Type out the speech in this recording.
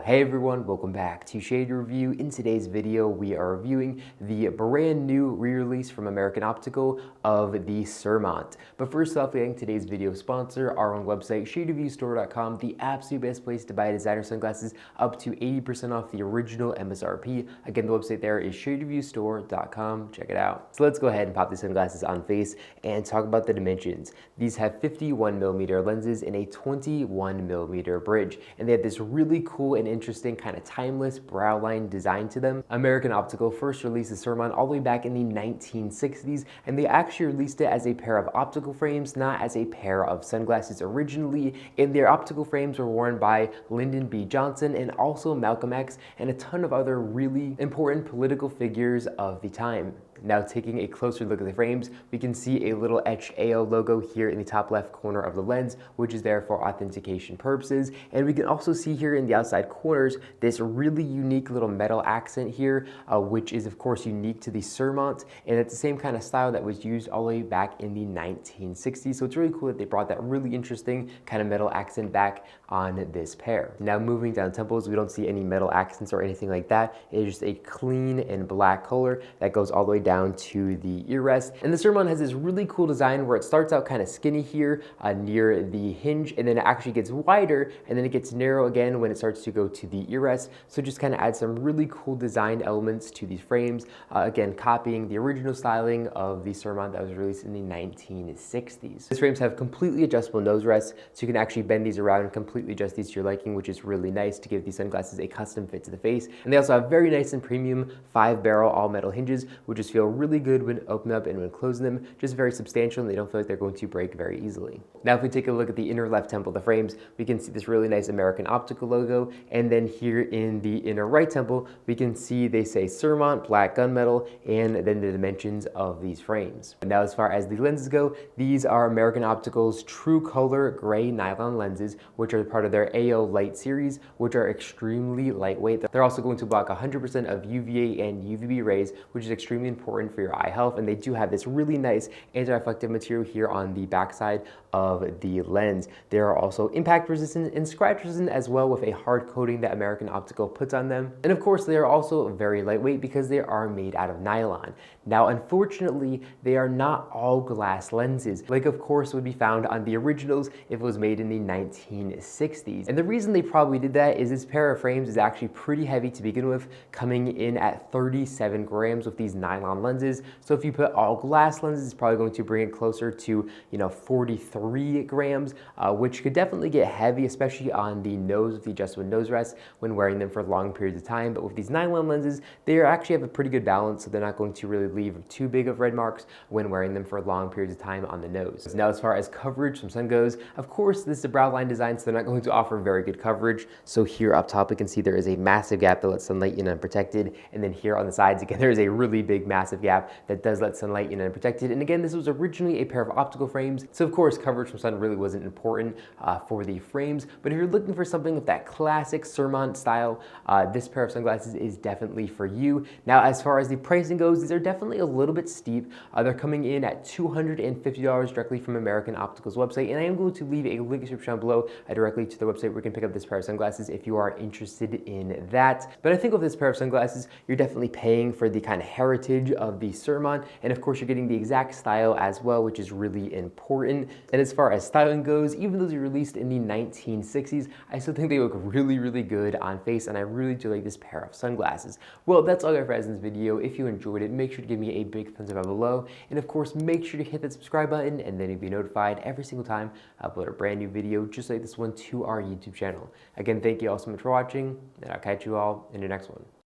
Hey everyone, welcome back to Shade Review. In today's video, we are reviewing the brand new re-release from American Optical of the Sirmont. But first off, getting today's video sponsor, our own website, shadereviewstore.com, the absolute best place to buy designer sunglasses, up to 80% off the original MSRP. Again, the website there is shadereviewstore.com. Check it out. So let's go ahead and pop these sunglasses on face and talk about the dimensions. These have 51mm lenses and a 21mm bridge, and they have this really cool and interesting kind of timeless brow line design to them. American Optical first released the Sirmont all the way back in the 1960s, and they actually released it as a pair of optical frames, not as a pair of sunglasses originally. And their optical frames were worn by Lyndon B. Johnson and also Malcolm X and a ton of other really important political figures of the time. Now, taking a closer look at the frames, we can see a little etched AO logo here in the top left corner of the lens, which is there for authentication purposes. And we can also see here in the outside corners this really unique little metal accent here, which is of course unique to the Sirmont, and it's the same kind of style that was used all the way back in the 1960s. So it's really cool that they brought that really interesting kind of metal accent back on this pair. Now, moving down temples, we don't see any metal accents or anything like that. It is just a clean and black color that goes all the way down to the ear rest. And the Sirmont has this really cool design where it starts out kind of skinny here near the hinge, and then it actually gets wider, and then it gets narrow again when it starts to go to the ear rest. So just kind of add some really cool design elements to these frames. Again, copying the original styling of the Sirmont that was released in the 1960s. These frames have completely adjustable nose rests, so you can actually bend these around and completely adjust these to your liking, which is really nice to give these sunglasses a custom fit to the face. And they also have very nice and premium 5-barrel all-metal hinges, which just feel really good when opening up and when closing them. Just very substantial, and they don't feel like they're going to break very easily. Now, if we take a look at the inner left temple of the frames, we can see this really nice American Optical logo, and then here in the inner right temple, we can see they say Sirmont, black gunmetal, and then the dimensions of these frames. Now, as far as the lenses go, these are American Optical's True Color gray nylon lenses, which are part of their AO Light series, which are extremely lightweight. They're also going to block 100% of UVA and UVB rays, which is extremely important for your eye health. And they do have this really nice anti-reflective material here on the backside of the lens. They are also impact resistant and scratch resistant as well, with a hard coating that American Optical puts on them. And of course, they are also very lightweight because they are made out of nylon. Now, unfortunately, they are not all glass lenses, like of course would be found on the originals if it was made in the 1960s. And the reason they probably did that is this pair of frames is actually pretty heavy to begin with, coming in at 37 grams with these nylon lenses. So if you put all glass lenses, it's probably going to bring it closer to 43 grams, which could definitely get heavy, especially on the nose with the adjustable nose rest when wearing them for long periods of time. But with these nylon lenses, they actually have a pretty good balance, so they're not going to really leave too big of red marks when wearing them for long periods of time on the nose. Now, as far as coverage from sun goes, of course, this is a brow line design, so they're not going to offer very good coverage. So here up top, we can see there is a massive gap that lets sunlight in unprotected, and then here on the sides, again, there is a really big, massive gap that does let sunlight in unprotected. And again, this was originally a pair of optical frames, so of course, coverage from sun really wasn't important for the frames. But if you're looking for something with that classic Sirmont style, this pair of sunglasses is definitely for you. Now, as far as the pricing goes, these are definitely a little bit steep. They're coming in at $250 directly from American Optical's website, and I am going to leave a link in the description down below directly to the website where you can pick up this pair of sunglasses if you are interested in that. But I think with this pair of sunglasses, you're definitely paying for the kind of heritage of the Sirmont, and of course, you're getting the exact style as well, which is really important. And as far as styling goes, even though they were released in the 1960s, I still think they look really, really good on face, and I really do like this pair of sunglasses. Well, that's all I got for in this video. If you enjoyed it, make sure to give me a big thumbs up down below, and of course, make sure to hit that subscribe button, and then you'll be notified every single time I upload a brand new video just like this one to our YouTube channel. Again, thank you all so much for watching, and I'll catch you all in the next one.